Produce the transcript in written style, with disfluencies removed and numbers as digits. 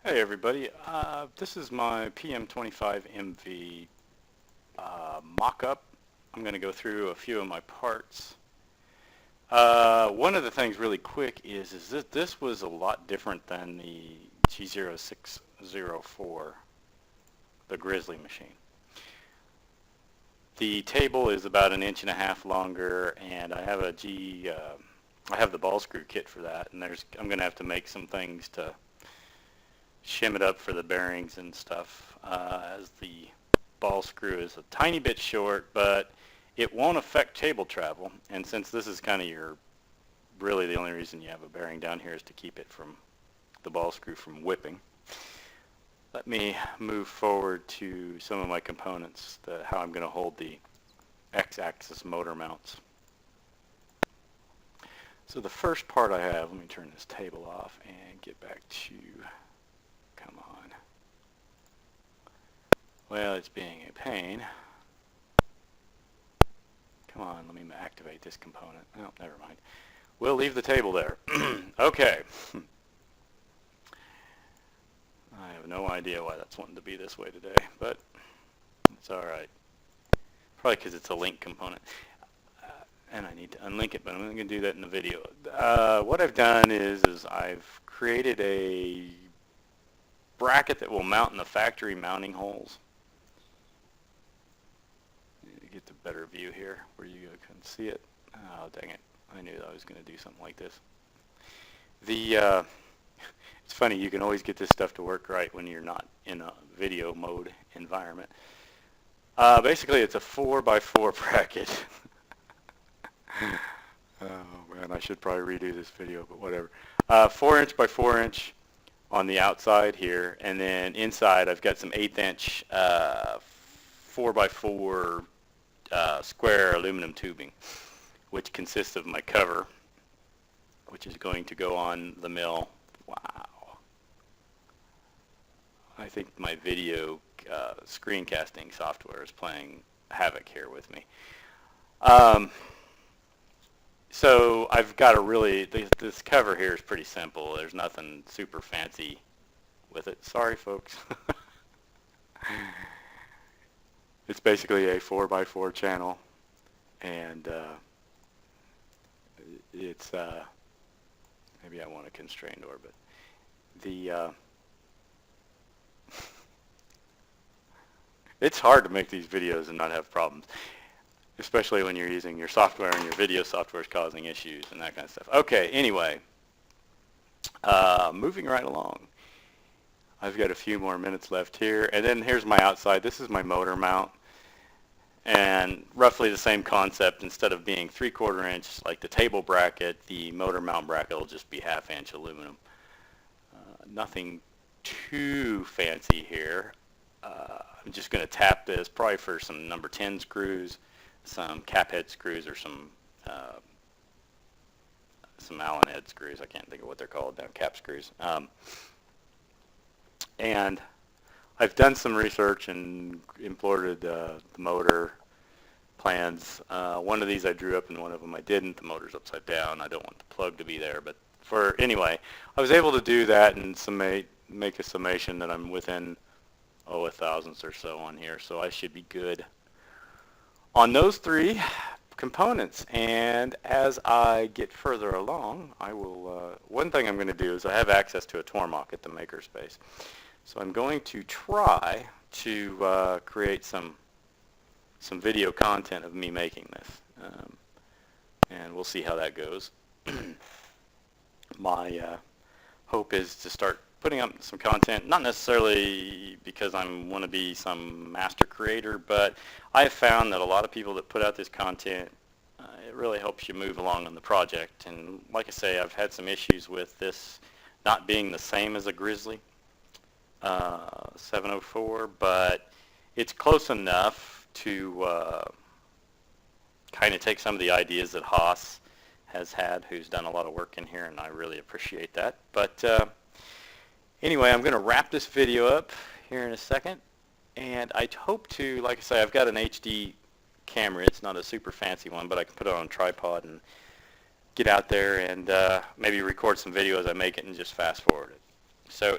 Hey everybody, this is my PM25MV mock-up. I'm going to go through a few of my parts. One of the things really quick is that this was a lot different than the G0604, the Grizzly machine. The table is about 1.5 inches longer, and I have I have the ball screw kit for that, and I'm going to have to make some things to shim it up for the bearings and stuff, as the ball screw is a tiny bit short, but it won't affect table travel. And since this is kind of really the only reason you have a bearing down here is to keep it from the ball screw from whipping. Let me move forward to some of my components, how I'm going to hold the X-axis motor mounts. So the first part I have, let me turn this table off and get back to, come on. Well, it's being a pain. Come on, let me activate this component. Oh, never mind. We'll leave the table there. Okay. I have no idea why that's wanting to be this way today, but it's alright. Probably because it's a link component. And I need to unlink it, but I'm going to do that in the video. What I've done is I've created a bracket that will mount in the factory mounting holes. Get the better view here where you can see it. Oh, dang it. I knew that I was going to do something like this. It's funny, you can always get this stuff to work right when you're not in a video mode environment. Basically, it's a 4x4 bracket. Oh man, I should probably redo this video, but whatever. 4" by 4" on the outside here, and then inside I've got some 1/8" 4x4 square aluminum tubing, which consists of my cover, which is going to go on the mill. Wow. I think my video screencasting software is playing havoc here with me. So I've got this cover here is pretty simple. There's nothing super fancy with it. Sorry folks. It's basically a 4x4 channel, and it's maybe I want a constrained orbit. It's hard to make these videos and not have problems, especially when you're using your software and your video software is causing issues and that kind of stuff. Okay, anyway, moving right along. I've got a few more minutes left here, and then here's my outside. This is my motor mount, and roughly the same concept. Instead of being 3/4 inch like the table bracket, the motor mount bracket will just be 1/2 inch aluminum. Nothing too fancy here. I'm just going to tap this probably for some number 10 screws, some cap head screws, or some Allen head screws. I can't think of what they're called now, cap screws. And I've done some research and imported the motor plans. One of these I drew up and one of them I didn't. The motor's upside down. I don't want the plug to be there, but anyway, I was able to do that and make a summation that I'm within a thousandths or so on here, so I should be good on those three components. And as I get further along, I will, one thing I'm going to do is I have access to a Tormach at the makerspace, so I'm going to try to create some video content of me making this, and we'll see how that goes. My hope is to start putting up some content, not necessarily because I want to be some master creator, but I have found that a lot of people that put out this content, it really helps you move along on the project. And like I say, I've had some issues with this not being the same as a Grizzly 704, but it's close enough to kind of take some of the ideas that Haas has had, who's done a lot of work in here, and I really appreciate that. But anyway, I'm going to wrap this video up here in a second, and I hope to, like I say, I've got an HD camera. It's not a super fancy one, but I can put it on a tripod and get out there and maybe record some video as I make it and just fast forward it. So